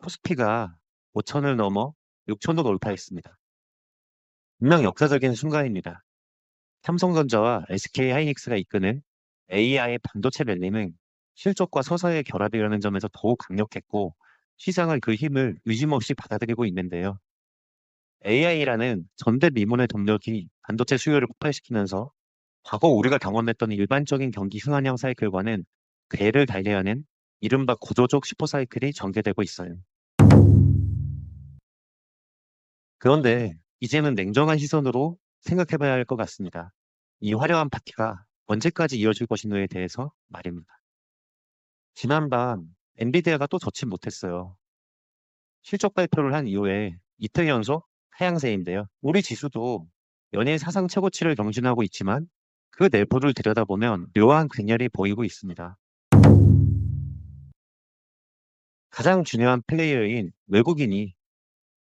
코스피가 5천을 넘어 6천도 돌파했습니다. 분명 역사적인 순간입니다. 삼성전자와 SK하이닉스가 이끄는 AI 반도체 랠리는 실적과 서서의 결합이라는 점에서 더욱 강력했고, 시장은 그 힘을 의심없이 받아들이고 있는데요. AI라는 전대 미문의 동력이 반도체 수요를 폭발시키면서 과거 우리가 경험했던 일반적인 경기 순환형 사이클과는 궤를 달리하는 이른바 구조적 슈퍼사이클이 전개되고 있어요. 그런데 이제는 냉정한 시선으로 생각해 봐야 할 것 같습니다. 이 화려한 파티가 언제까지 이어질 것인가에 대해서 말입니다. 지난밤 엔비디아가 또 젖지 못했어요. 실적 발표를 한 이후에 이틀 연속 하향세인데요. 우리 지수도 연일 사상 최고치를 경신하고 있지만 그 내부를 들여다보면 묘한 균열이 보이고 있습니다. 가장 중요한 플레이어인 외국인이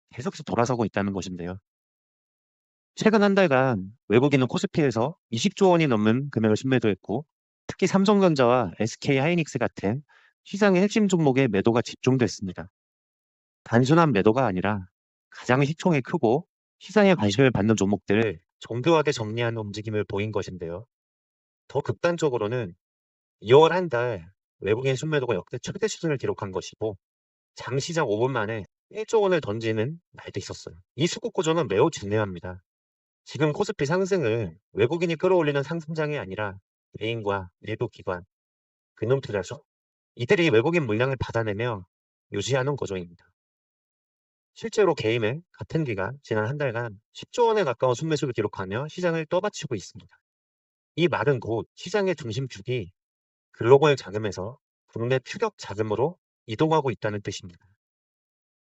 계속해서 돌아서고 있다는 것인데요. 최근 한 달간 외국인은 코스피에서 20조 원이 넘는 금액을 순매도했고, 특히 삼성전자와 SK하이닉스 같은 시장의 핵심 종목에 매도가 집중됐습니다. 단순한 매도가 아니라 가장 시총이 크고 시장에 관심을 받는 종목들을 정교하게 정리하는 움직임을 보인 것인데요. 더 극단적으로는 2월 한 달 외국인 순매도가 역대 최대 수준을 기록한 것이고, 장시장 5분 만에 1조 원을 던지는 날도 있었어요. 이 수급 구조는 매우 중요합니다. 지금 코스피 상승을 외국인이 끌어올리는 상승장이 아니라 개인과 일부 기관, 금융 투자소, 이들이 외국인 물량을 받아내며 유지하는 구조입니다. 실제로 개인은 같은 기간 지난 한 달간 10조 원에 가까운 순매수를 기록하며 시장을 떠받치고 있습니다. 이 말은 곧 시장의 중심축이 글로벌 자금에서 국내 추격 자금으로 이동하고 있다는 뜻입니다.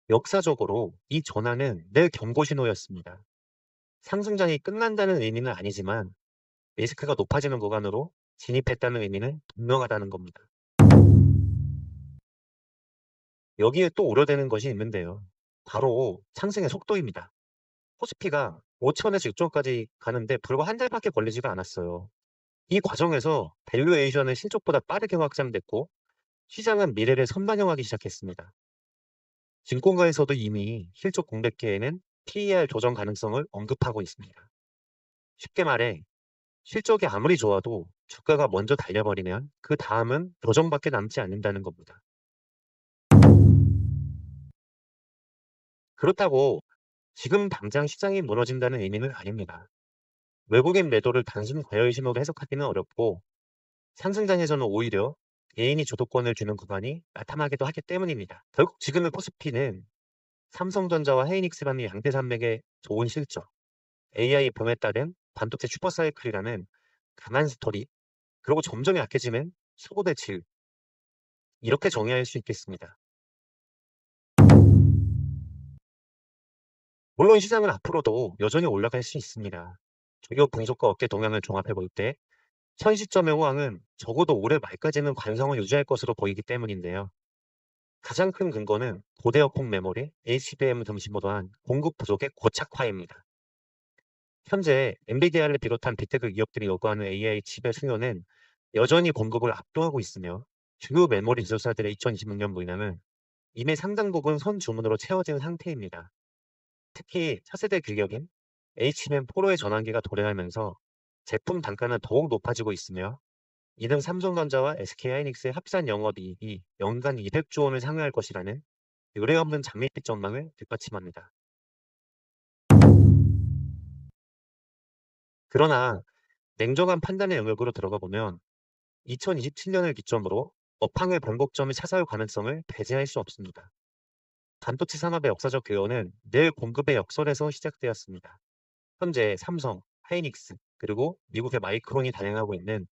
역사적으로 이 전환은 늘 경고 신호였습니다. 상승장이 끝난다는 의미는 아니지만 리스크가 높아지는 구간으로 진입했다는 의미는 분명하다는 겁니다. 여기에 또 우려되는 것이 있는데요. 바로 상승의 속도입니다. 코스피가 5천에서 6천까지 가는데 불과 한 달밖에 걸리지가 않았어요. 이 과정에서 밸류에이션은 실적보다 빠르게 확장됐고, 시장은 미래를 선반영하기 시작했습니다. 증권가에서도 이미 실적 공백기에는 PER 조정 가능성을 언급하고 있습니다. 쉽게 말해 실적이 아무리 좋아도 주가가 먼저 달려버리면 그 다음은 조정밖에 남지 않는다는 겁니다. 그렇다고 지금 당장 시장이 무너진다는 의미는 아닙니다. 외국인 매도를 단순 과열신호로 해석하기는 어렵고, 상승장에서는 오히려 개인이 주도권을 주는 구간이 나타나기도 하기 때문입니다. 결국 지금의 코스피는 삼성전자와 하이닉스라는 양대 산맥의 좋은 실적, AI 붐에 따른 반도체 슈퍼사이클이라는 강한 스토리, 그리고 점점 약해지면 수급의 질, 이렇게 정의할 수 있겠습니다. 물론 시장은 앞으로도 여전히 올라갈 수 있습니다. 주요 분석과 업계 동향을 종합해 볼 때 현 시점의 호황은 적어도 올해 말까지는 관성을 유지할 것으로 보이기 때문인데요. 가장 큰 근거는 고대역폭 메모리, HBM 중심으로 한 공급 부족의 고착화입니다. 현재 엔비디아를 비롯한 빅테크 기업들이 요구하는 AI 칩의 수요는 여전히 공급을 압도하고 있으며, 주요 메모리 제조사들의 2026년 물량은 이미 상당 부분 선주문으로 채워진 상태입니다. 특히 차세대 규격인 HBM4로의 전환기가 도래하면서 제품 단가는 더욱 높아지고 있으며, 이는 삼성전자와 SK하이닉스의 합산 영업이익이 연간 200조 원을 상회할 것이라는 유례없는 장밋빛 전망을 뒷받침합니다. 그러나 냉정한 판단의 영역으로 들어가 보면 2027년을 기점으로 업황의 변곡점이 찾아올 가능성을 배제할 수 없습니다. 반도체 산업의 역사적 기원은 늘 공급의 역설에서 시작되었습니다. 현재 삼성, 하이닉스, 그리고 미국의 마이크론이 단행하고 있는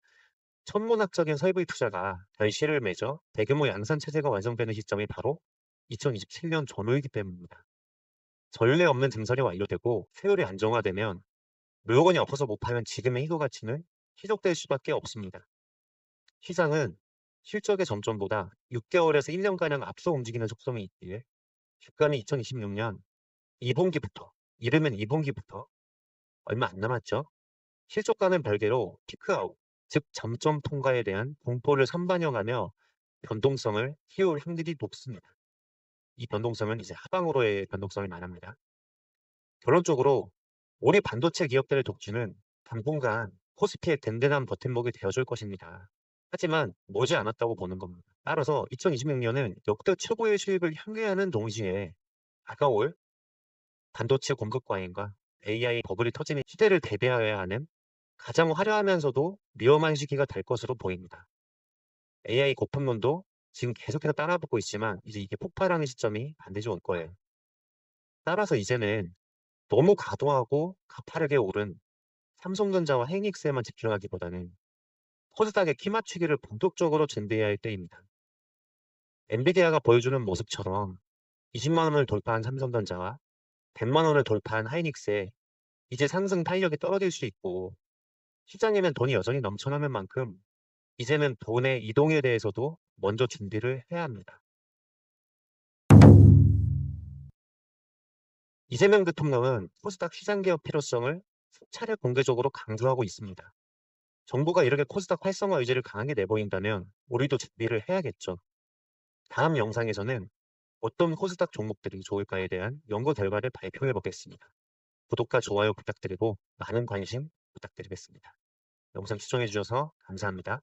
천문학적인 설비 투자가 결실을 맺어 대규모 양산 체제가 완성되는 시점이 바로 2027년 전후이기 때문입니다. 전례 없는 증설이 완료되고 세율이 안정화되면 물건이 없어서 못 파면 지금의 희소 가치는 희석될 수밖에 없습니다. 시장은 실적의 점점보다 6개월에서 1년가량 앞서 움직이는 속성이 있기에 주가는 2026년 2분기부터, 이르면 2분기부터 얼마 안 남았죠. 실적과는 별개로 피크아웃, 즉 점점 통과에 대한 공포를 선반영하며 변동성을 키울 확률이 높습니다. 이 변동성은 이제 하방으로의 변동성이 많습니다. 결론적으로 우리 반도체 기업들의 독주는 당분간 코스피의 든든한 버팀목이 되어줄 것입니다. 하지만 머지 않았다고 보는 겁니다. 따라서 2026년은 역대 최고의 수익을 향유하는 동시에 다가올 반도체 공급 과잉과 AI 버블이 터지는 시대를 대비해야 하는 가장 화려하면서도 위험한 시기가 될 것으로 보입니다. AI 고품론도 지금 계속해서 따라붙고 있지만 이제 이게 폭발하는 시점이 반드시 올 거예요. 따라서 이제는 너무 과도하고 가파르게 오른 삼성전자와 하이닉스에만 집중하기보다는 코스닥의 키 맞추기를 본격적으로 준비해야 할 때입니다. 엔비디아가 보여주는 모습처럼 20만 원을 돌파한 삼성전자와 100만 원을 돌파한 하이닉스에 이제 상승 탄력이 떨어질 수 있고 시장에는 돈이 여전히 넘쳐나는 만큼 이제는 돈의 이동에 대해서도 먼저 준비를 해야 합니다. 이재명 대통령은 코스닥 시장 개혁 필요성을 수차례 공개적으로 강조하고 있습니다. 정부가 이렇게 코스닥 활성화 의지를 강하게 내보인다면 우리도 준비를 해야겠죠. 다음 영상에서는 어떤 코스닥 종목들이 좋을까에 대한 연구 결과를 발표해 보겠습니다. 구독과 좋아요 부탁드리고 많은 관심 부탁드리겠습니다. 영상 시청해 주셔서 감사합니다.